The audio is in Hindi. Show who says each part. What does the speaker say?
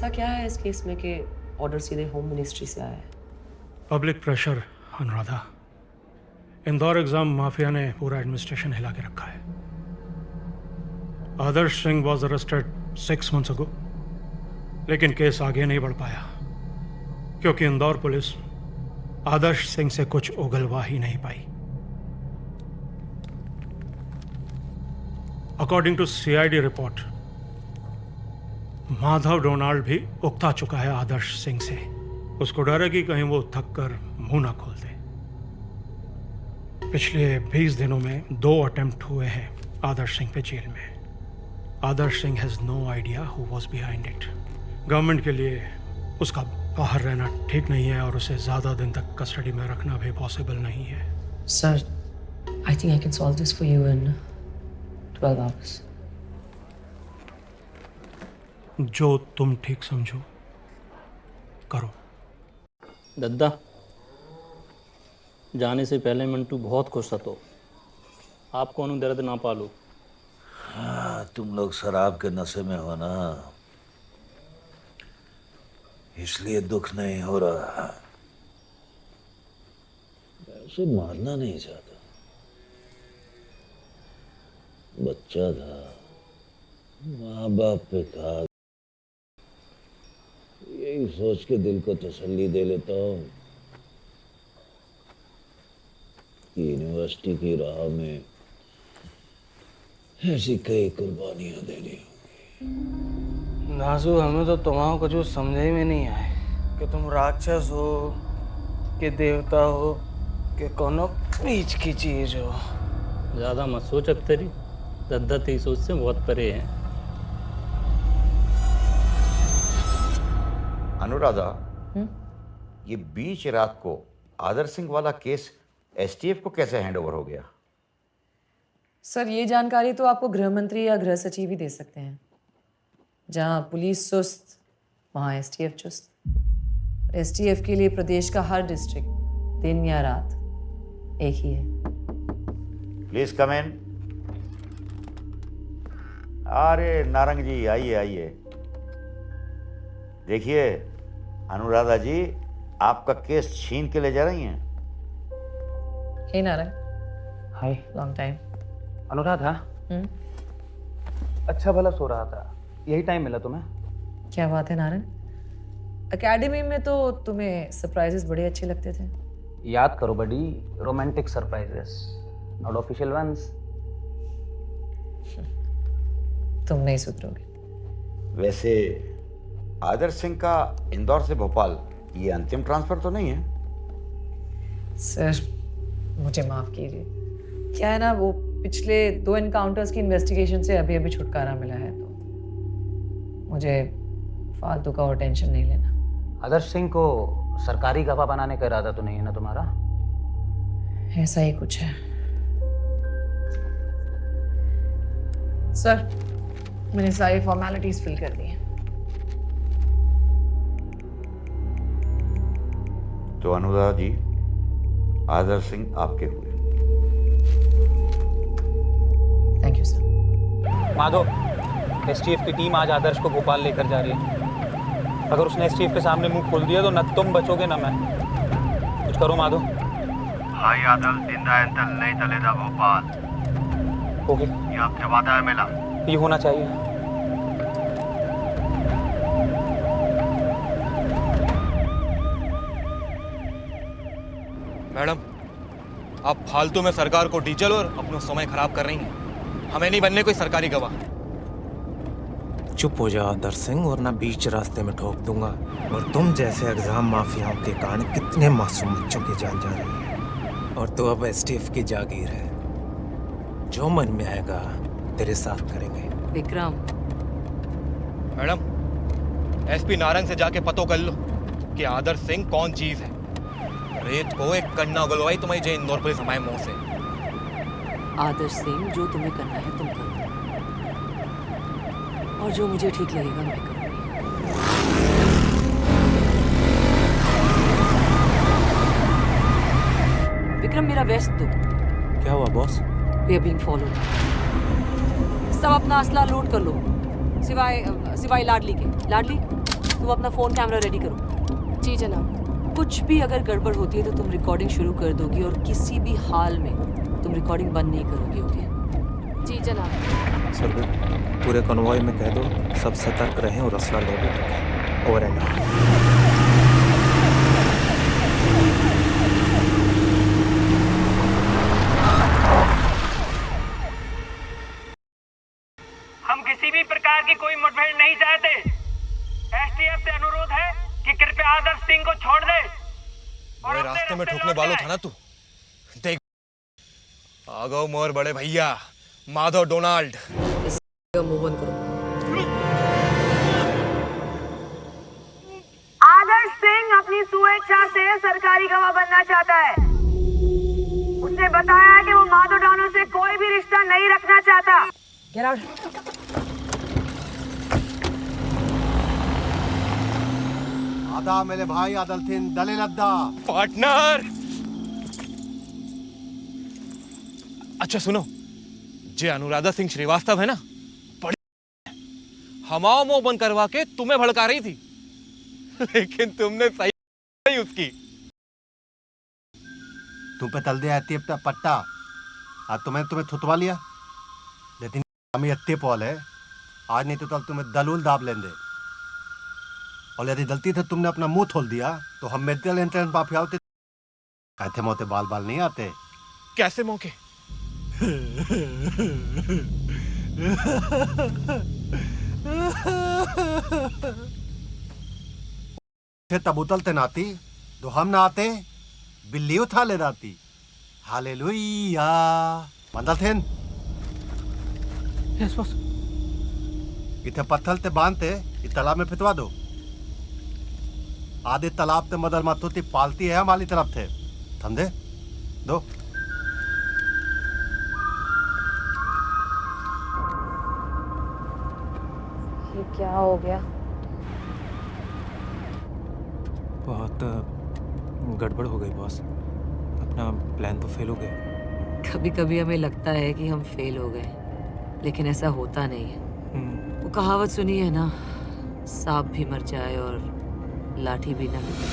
Speaker 1: ऐसा क्या है इस केस में कि ऑर्डर सीधे होम मिनिस्ट्री से आया है?
Speaker 2: Public pressure Anuradha. Indore exam mafia ने पूरा एडमिनिस्ट्रेशन हिला के रखा है। Adarsh Singh was arrested 6 months ago, लेकिन केस आगे नहीं बढ़ पाया क्योंकि इंदौर पुलिस आदर्श सिंह से कुछ उगलवा ही नहीं पाई। According to CID report, Madhav Donald भी उकता चुका है आदर्श सिंह से। उसको डर है कि कहीं वो थक कर मुंह ना खोल दे। पिछले 20 दिनों में 2 अटेम्प्ट हुए हैं आदर्श सिंह पे जेल में। Adarsh Singh has no idea who was behind it. Government के लिए उसका बाहर रहना ठीक नहीं है और उसे ज्यादा दिन तक कस्टडी में रखना भी पॉसिबल नहीं है।
Speaker 1: Sir, I think I can solve this for you in 12 hours.
Speaker 2: जो तुम ठीक समझो करो।
Speaker 3: दद्दा, जाने से पहले मंटू बहुत खुश था, तो आप कौन दर्द ना पालो।
Speaker 4: हाँ, तुम लोग शराब के नशे में हो ना, इसलिए दुख नहीं हो रहा। उसे मारना नहीं चाहता, बच्चा था, माँ बाप पे था, यही सोच के दिल को तसल्ली दे लेता हूँ कि यूनिवर्सिटी की राह में ऐसी कई कुर्बानियां देनी होंगी।
Speaker 5: नाजू, हमें तो तुम्हारा कुछ समझ में नहीं आए कि तुम राक्षस हो कि देवता हो कि कोनो बीच की चीज हो।
Speaker 3: ज़्यादा मत सोच अख्तरी, दद्दा तेरी सोच से बहुत परे है।
Speaker 6: अनुराधा, ये बीच रात को आदर सिंह वाला केस STF को कैसे हैंडओवर हो गया?
Speaker 1: सर, ये जानकारी तो आपको गृह मंत्री या गृह सचिव ही दे सकते हैं। जहां पुलिस सुस्त, वहां STF चुस्त। STF के लिए प्रदेश का हर डिस्ट्रिक्ट दिन या रात एक ही है।
Speaker 6: प्लीज कम इन। अरे नारंग जी, आइए आइए। देखिए अनुराधा जी, आपका केस छीन के ले जा रही हैं।
Speaker 1: Hey Narang,
Speaker 5: hi.
Speaker 1: Long time.
Speaker 5: Anuradha, अच्छा भला सो रहा था, यही टाइम मिला तुम्हें?
Speaker 1: क्या बात है नारंग, एकेडमी में तो तुम्हें सरप्राइजेस बड़े अच्छे लगते थे।
Speaker 5: याद करो buddy, romantic surprises, not official ones.
Speaker 1: तुम नहीं सुधरोगे।
Speaker 6: वैसे आदर सिंह का इंदौर से भोपाल ये अंतिम ट्रांसफर तो नहीं है?
Speaker 1: सर, मुझे माफ कीजिए। क्या है ना, वो पिछले 2 एनकाउंटर्स की इन्वेस्टिगेशन से अभी अभी छुटकारा मिला है, तो मुझे फालतू का और टेंशन नहीं लेना।
Speaker 5: आदर्श सिंह को सरकारी गवाह बनाने का इरादा तो नहीं है ना तुम्हारा?
Speaker 1: ऐसा ही कुछ है। सर, मैंने सारी फॉर्मेलिटीज फिल कर दी हैं।
Speaker 6: तो अनुराधा जी, आदर सिंह आपके हुए।
Speaker 1: Thank you sir.
Speaker 5: Madhav, STF की टीम आज आदर्श को भोपाल लेकर जा रही है। अगर उसने STF के सामने मुंह खोल दिया तो न तुम बचोगे न मैं। कुछ करो माधव।
Speaker 7: हाई आदल जिंदा इंतल नहीं चलेगा भोपाल।
Speaker 5: ओके,
Speaker 7: ये आपसे वादा है मिला।
Speaker 5: ये होना चाहिए।
Speaker 8: मैडम, आप फालतू में सरकार को डीजल और अपना समय खराब कर रही हैं। हमें नहीं बनने कोई सरकारी गवाह।
Speaker 9: चुप हो जा आदर सिंह, वरना बीच रास्ते में ठोक दूंगा। और तुम जैसे एग्जाम माफियाओं के कारण कितने मासूम बच्चों की जान जा रही है। और तो अब STF की जागीर है, जो मन में आएगा तेरे साथ करेंगे।
Speaker 1: विक्रम।
Speaker 8: मैडम, SP नारंग से जाके पतो कर लो कि आदर सिंह कौन चीज है। रेत को एक कन्ना उगलवाई तुम्हारी जय इंदौर पुलिस हमारे मुंह से।
Speaker 1: आदर्श सिंह, जो तुम्हें करना है तुम करो, और जो मुझे ठीक लगेगा मैं करूँगी। विक्रम, मेरा वेस्ट दो।
Speaker 9: क्या हुआ boss?
Speaker 1: We are being followed. सब अपना असला लूट कर लो, सिवाय लाडली के। लाडली, तुम अपना फोन कैमरा रेडी करो।
Speaker 10: जी जनाब।
Speaker 1: कुछ भी अगर गड़बड़ होती है तो तुम रिकॉर्डिंग शुरू कर दोगी और किसी भी हाल में तुम रिकॉर्डिंग बंद नहीं करोगी, ओके?
Speaker 10: जी जनाब।
Speaker 9: सर पूरे कन्वॉय में कह दो सब सतर्क रहें और असला लोडेड रखें। Over and out.
Speaker 11: हम किसी भी प्रकार की कोई मुठभेड़ नहीं चाहते। एसटीएफ से अनुरोध है कि कृपया आदर्श सिंह को छोड़ दे।
Speaker 8: बड़े रास्ते में ठोकने वालों था ना तू। देख आ गओ मोर बड़े भैया माधव डोनाल्ड।
Speaker 1: मूव ऑन करो।
Speaker 11: आदर्श सिंह अपनी स्वेच्छा से सरकारी गवाह बनना चाहता है। उसने बताया कि वो माधव डॉनो से कोई भी रिश्ता नहीं रखना चाहता।
Speaker 1: Get out.
Speaker 12: आदा मेरे भाई आदलथिन दलील अद्दा।
Speaker 8: पार्टनर अच्छा सुनो, जे अनुराधा सिंह श्रीवास्तव है ना, बड़ी हमाओ मुंह बंद करवा के तुम्हें भड़का रही थी, लेकिन तुमने सही नहीं उसकी।
Speaker 12: तुम पे तल दिया एसटीएफ का पट्टा आज तुम्हें थुतवा लिया, लेकिन हम ये पॉल है आज नहीं तो कल तुम्हें दलूल दाब लेंगे। और यदि गलती से तुमने अपना मुंह खोल दिया तो हम मेडिकल इंश्योरेंस माफिया होते कहते मोते बाल बाल नहीं आते।
Speaker 8: कैसे मौके?
Speaker 12: तब उतलते नाती तो हम ना आते बिल्ली उठा ले जाती। हालेलुया। मंदल थे
Speaker 5: यस बॉस।
Speaker 12: इथे पत्थर ते बांधते इस तालाब में फितवा दो। आधे तालाब ते मदर मातोती पालती है हमारी तरफ थे समझे दो।
Speaker 10: ये क्या हो गया?
Speaker 9: बहुत गड़बड़ हो गई बॉस। अपना प्लान तो फेल हो गया।
Speaker 1: कभी कभी हमें लगता है कि हम फेल हो गए, लेकिन ऐसा होता नहीं है। वो कहावत सुनी है ना, सांप भी मर जाए और लाठी भी ना मिले।